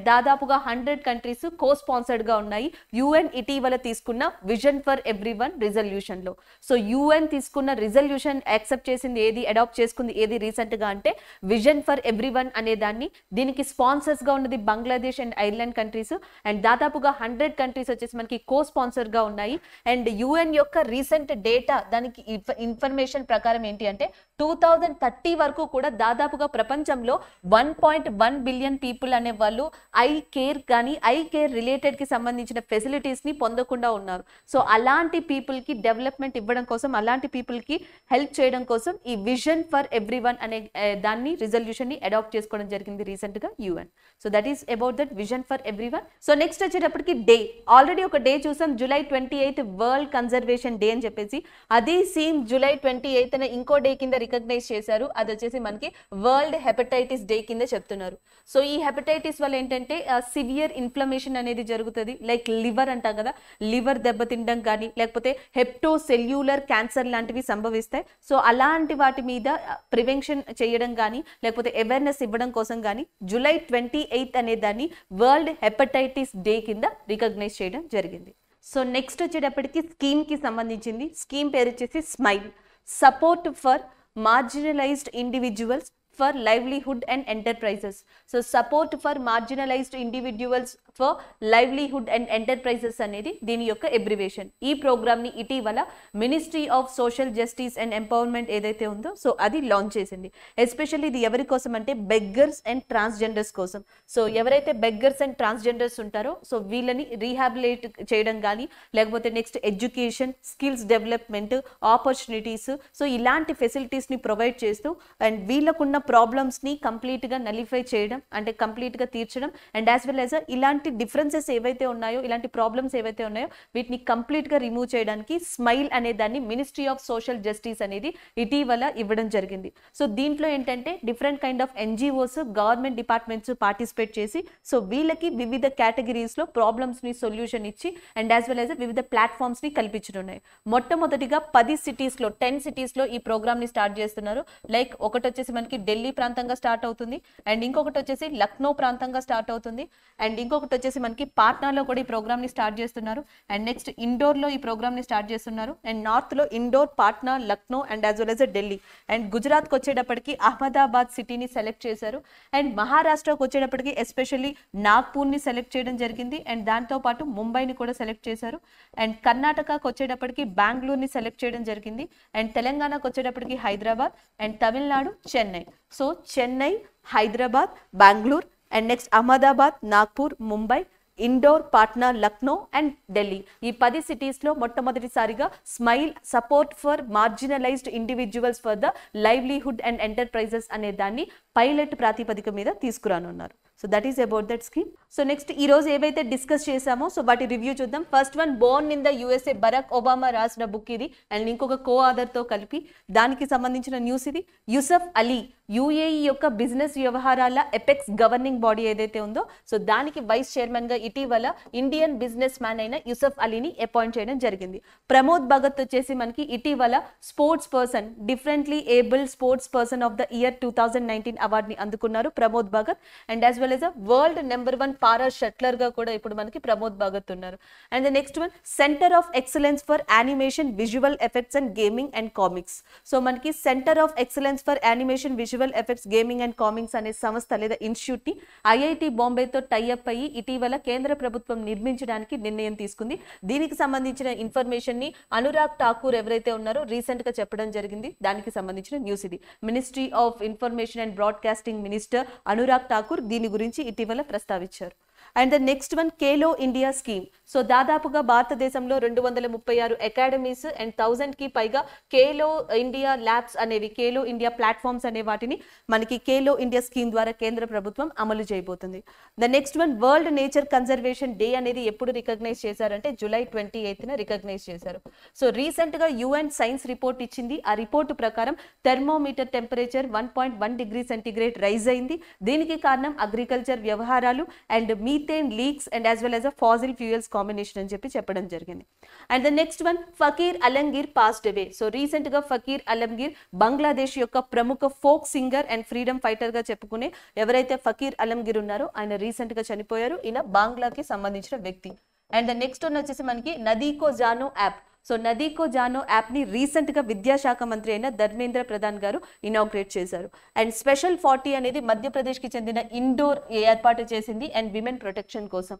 దాదాపుగా 100 కంట్రీస్ కో స్పాన్సర్డ్గా ఉన్నాయి యుఎన్ ఇటీవల తీసుకున్న విజన్ ఫర్ ఎవ్రీవన్ రిజల్యూషన్లో. సో యుఎన్ తీసుకున్న రిజల్యూషన్ యాక్సెప్ట్ చేసింది ఏది, అడాప్ట్ చేసుకుంది ఏది రీసెంట్గా అంటే విజన్ ఫర్ ఎవ్రీవన్ అనే దాన్ని. దీనికి స్పాన్సర్స్గా ఉన్నది Bangladesh and Ireland countries and దాదాపుగా 100 కంట్రీస్ వచ్చేసి మనకి కో స్పాన్సర్గా ఉన్నాయి. అండ్ యుఎన్ యొక్క రీసెంట్ డేటా దానికి ఇన్ఫర్మేషన్ ప్రకారం ఏంటి అంటే 2030 వరకు కూడా దాదాపుగా ప్రపంచంలో 1.1 బిలియన్ పీపుల్ అనే వాళ్ళు ఐ కేర్ కానీ ఐ కేర్ రిలేటెడ్ కి సంబంధించిన ఫెసిలిటీస్ ని పొందకుండా ఉన్నారు. సో అలాంటి పీపుల్ కి డెవలప్మెంట్ ఇవ్వడం కోసం, అలాంటి పీపుల్ కి హెల్ప్ చేయడం కోసం ఈ విజన్ ఫర్ ఎవ్రీవన్ అనే దాన్ని రిజల్యూషన్ ని అడాప్ట్ చేసుకోవడం జరిగింది రీసెంట్ గా UN. So that is about that vision for everyone. So next వచ్చేటప్పటికి డే, ఆల్రెడీ ఒక డే చూసాం జూలై 28 వరల్డ్ కన్జర్వేషన్ డే అని చెప్పేసి. అది సేమ్ జూలై 28 ఇంకో డే కింద రికగ్నైజ్ చేశారు, అది వచ్చేసి మనకి వరల్డ్ హెపటైటిస్ డే కింద చెప్తున్నారు. సో ఈ హెపటైటిస్ వల్ల ఏంటంటే సివియర్ ఇన్ఫ్లమేషన్ అనేది జరుగుతుంది, లైక్ లివర్ అంటాం కదా, లివర్ దెబ్బతినడం కానీ లేకపోతే హెప్టో సెల్యులర్ క్యాన్సర్ లాంటివి సంభవిస్తాయి. సో అలాంటి వాటి మీద ప్రివెన్షన్ చేయడం కానీ లేకపోతే అవేర్నెస్ ఇవ్వడం కోసం కానీ జూలై 28 అనే దాన్ని వరల్డ్ హెపటైటిస్ డే కింద రికగ్నైజ్ చేయడం జరిగింది. సో నెక్స్ట్ వచ్చేటప్పటికి స్కీమ్కి సంబంధించింది. స్కీమ్ పేరు వచ్చేసి smile, support for marginalised individuals for livelihood and enterprises. So support for marginalised individuals for livelihood and enterprises అనేది దీని యొక్క ఎబ్రివేషన్. ఈ ప్రోగ్రామ్ని ఇటీవల ministry of social justice and empowerment ఏదైతే ఉందో సో అది లాంచ్ చేసింది. ఎస్పెషల్లీ ఇది ఎవరి కోసం అంటే బెగ్గర్స్ అండ్ ట్రాన్స్జెండర్స్ కోసం. సో ఎవరైతే బెగ్గర్స్ అండ్ ట్రాన్స్జెండర్స్ ఉంటారో సో వీళ్ళని రీహాబిలేట్ చేయడం కానీ లేకపోతే next education, skills development, opportunities, so ఇలాంటి ఫెసిలిటీస్ని ప్రొవైడ్ చేస్తూ అండ్ వీళ్ళకున్న ప్రాబ్లమ్స్ని కంప్లీట్గా నలిఫై చేయడం అంటే కంప్లీట్గా తీర్చడం అండ్ యాజ్ వెల్ యాజ్ ఇలాంటి డిఫరెన్సెస్ ఏవైతే ఉన్నాయో, ఇలాంటి ప్రాబ్లమ్స్ ఏవైతే ఉన్నాయో వీటిని కంప్లీట్గా రిమూవ్ చేయడానికి స్మైల్ అనే దాన్ని మినిస్ట్రీ ఆఫ్ సోషల్ జస్టిస్ అనేది ఇటీవల ఇవ్వడం జరిగింది. సో దీంట్లో ఏంటంటే different kind of NGOs, government departments participate చేసి సో వీళ్ళకి వివిధ కేటగిరీస్లో ప్రాబ్లమ్స్ని సొల్యూషన్ ఇచ్చి అండ్ యాజ్ వెల్ యాజ్ వివిధ ప్లాట్ఫామ్స్ని కల్పించనున్నాయి. మొట్టమొదటిగా 10 సిటీస్లో 10 సిటీస్లో ఈ ప్రోగ్రామ్ని స్టార్ట్ చేస్తున్నారు. లైక్ ఒకటి వచ్చేసి మనకి ఢిల్లీ ప్రాంతంగా స్టార్ట్ అవుతుంది అండ్ ఇంకొకటి వచ్చేసి లక్నో ప్రాంతంగా స్టార్ట్ అవుతుంది అండ్ ఇంకొకటి వచ్చేసి మనకి పాట్నాలో కూడా ఈ ప్రోగ్రామ్ని స్టార్ట్ చేస్తున్నారు అండ్ నెక్స్ట్ ఇండోర్లో ఈ ప్రోగ్రామ్ని స్టార్ట్ చేస్తున్నారు అండ్ నార్త్లో Indore, Patna, Lucknow and as well as Delhi and గుజరాత్కి వచ్చేటప్పటికి అహ్మదాబాద్ సిటీని సెలెక్ట్ చేశారు అండ్ మహారాష్ట్రకి వచ్చేటప్పటికి ఎస్పెషల్లీ నాగ్పూర్ని సెలెక్ట్ చేయడం జరిగింది అండ్ దాంతోపాటు ముంబైని కూడా సెలెక్ట్ చేశారు అండ్ కర్ణాటకకి వచ్చేటప్పటికి బెంగళూరుని సెలెక్ట్ చేయడం జరిగింది అండ్ తెలంగాణకు వచ్చేటప్పటికి Hyderabad and Tamil Nadu Chennai. So Chennai, Hyderabad, Bengaluru and next Ahmedabad, Nagpur, Mumbai, Indore, Patna, Lucknow and Delhi, ఈ 10 సిటీస్లో మొట్టమొదటిసారిగా smile, support for marginalised individuals for the livelihood and enterprises అనే దాన్ని పైలట్ ప్రాతిపదిక మీద తీసుకురానున్నారు. So that is about that scheme. So next ఈ రోజు ఏవైతే డిస్కస్ చేసామో సో వాటి రివ్యూ చూద్దాం. First one, born in the USA, Barack Obama రాసిన బుక్ ఇది అండ్ ఇంకొక కో ఆథర్తో కలిపి దానికి సంబంధించిన న్యూస్ ఇది. యూసఫ్ అలీ, యుఏఈ యొక్క బిజినెస్ వ్యవహారాల ఎపెక్స్ గవర్నింగ్ బాడీ ఏదైతే ఉందో సో దానికి వైస్ చైర్మన్ గా ఇటీవల ఇండియన్ బిజినెస్ మ్యాన్ అయిన యూసఫ్ అలీని అపాయింట్ చేయడం జరిగింది. ప్రమోద్ భగత్ వచ్చేసి మనకి ఇటీవల sports person, differently able sports person of the year 2019 అవార్డుని అందుకున్నారు Pramod Bhagat and as well as world number 1 para shuttler గా కూడా ఇప్పుడు మనకి ప్రమోద్ భగత్ ఉన్నారు. And the next one, centre of excellence for animation, visual effects and gaming and comics. So మనకి centre of excellence for animation, visual effects, gaming and comics అనే సంస్థ లేదా institute ని ఐఐటి బాంబేతో టైఅప్ అయ్యి ఇటీవల కేంద్ర ప్రభుత్వం నిర్మించడానికి నిర్ణయం తీసుకుంది. దీనికి సంబంధించిన ఇన్ఫర్మేషన్ ని అనురాగ్ ఠాకూర్ ఎవరైతే ఉన్నారో రీసెంట్ గా చెప్పడం జరిగింది. దానికి సంబంధించిన న్యూస్ ఇది. Ministry of information and broadcasting minister Anurag Thakur దీని గురించి ఇటీవల ప్రస్తావించారు. And the next one Khelo India scheme. So దాదాపుగా భారతదేశంలో 236 అకాడమీస్ అండ్ 1000కి పైగా ఖేలో ఇండియా ల్యాబ్స్ అనేవి, ఖేలో ఇండియా ప్లాట్ఫామ్స్ అనే వాటిని మనకి ఖేలో ఇండియా స్కీమ్ ద్వారా కేంద్ర ప్రభుత్వం అమలు చేయబోతుంది. The next one world nature conservation day అనేది ఎప్పుడు రికగ్నైజ్ చేశారంటే జూలై 28న రికగ్నైజ్ చేశారు. సో రీసెంట్ గా యుఎన్ సైన్స్ రిపోర్ట్ ఇచ్చింది. ఆ రిపోర్ట్ ప్రకారం thermometer temperature 1.1 degree centigrade rise అయింది. దీనికి కారణం అగ్రికల్చర్ వ్యవహారాలు and methane leaks and as well as a fossil fuels combination అని చెప్పడం జరిగింది. And the next one Fakir Alamgir passed away. So recent గా ఫకీర్ అలంగీర్ బంగ్లాదేశ్ యొక్క ప్రముఖ folk singer and freedom fighter గా చెప్పుకునే ఎవరైతే ఫకీర్ అలంగీర్ ఉన్నారో ఆయన రీసెంట్ గా చనిపోయారు. ఈయన బంగ్లాకి సంబంధించిన వ్యక్తి. అండ్ ద నెక్స్ట్ వన్ వచ్చేసి మనకి నదీకో జానో యాప్. సో నదీకో జానో యాప్ని రీసెంట్గా విద్యాశాఖ మంత్రి అయిన ధర్మేంద్ర ప్రధాన్ గారు ఇనాగ్రేట్ చేశారు. అండ్ స్పెషల్ 40 అనేది మధ్యప్రదేశ్కి చెందిన ఇండోర్ ఏర్పాటు చేసింది అండ్ విమెన్ ప్రొటెక్షన్ కోసం.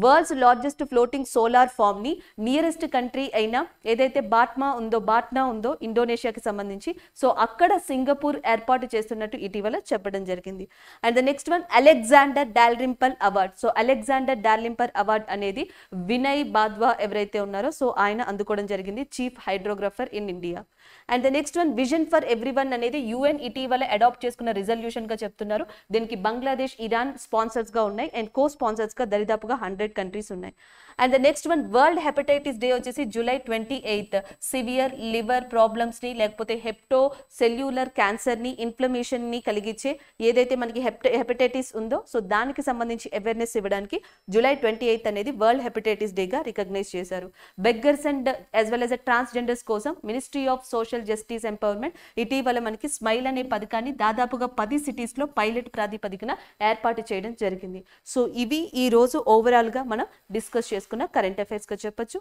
World's largest floating solar farm ని నియరెస్ట్ కంట్రీ అయిన ఏదైతే బాట్నా ఉందో ఇండోనేషియాకి సంబంధించి, సో అక్కడ సింగపూర్ ఏర్పాటు చేస్తున్నట్టు ఇటీవల చెప్పడం జరిగింది. And the next one Alexander Dalrymple award. So Alexander Dalrymple award అనేది వినయ్ బాద్వా ఎవరైతే ఉన్నారో సో ఆయన అందుకోవడం జరిగింది, chief hydrographer in India. And the next one vision for everyone అనేది యుఎన్ ఇటీవల అడాప్ట్ చేసుకున్న రిజల్యూషన్ గా చెప్తున్నారు. దీనికి బంగ్లాదేశ్, ఇరాన్ స్పాన్సర్స్ గా ఉన్నాయి అండ్ కో స్పాన్సర్స్ గా దరిదాపుగా 100 కంట్రీస్ ఉన్నాయి. And the next one world hepatitis day వచ్చేసి జూలై 28. సివియర్ లివర్ ప్రాబ్లమ్స్ ని లేకపోతే హెప్టో సెల్యులర్ క్యాన్సర్ ని, ఇన్ఫ్లమేషన్ ని కలిగించే ఏదైతే మనకి హెపటైటిస్ ఉందో సో దానికి సంబంధించి అవేర్నెస్ ఇవ్వడానికి జూలై 28 అనేది వరల్డ్ హెపటైటిస్ డే గా రికగ్నైజ్ చేశారు. Beggars and as well as transgenders కోసం ministry of social justice empowerment ఇటీవల మనకి స్మైల్ అనే పథకాన్ని దాదాపుగా 10 సిటీస్ లో పైలట్ ప్రాతిపదికన ఏర్పాటు చేయడం జరిగింది. సో ఇవి ఈ రోజు ఓవరాల్ గా మనం డిస్కస్ చేసుకున్న కరెంట్ అఫైర్స్ గా చెప్పొచ్చు.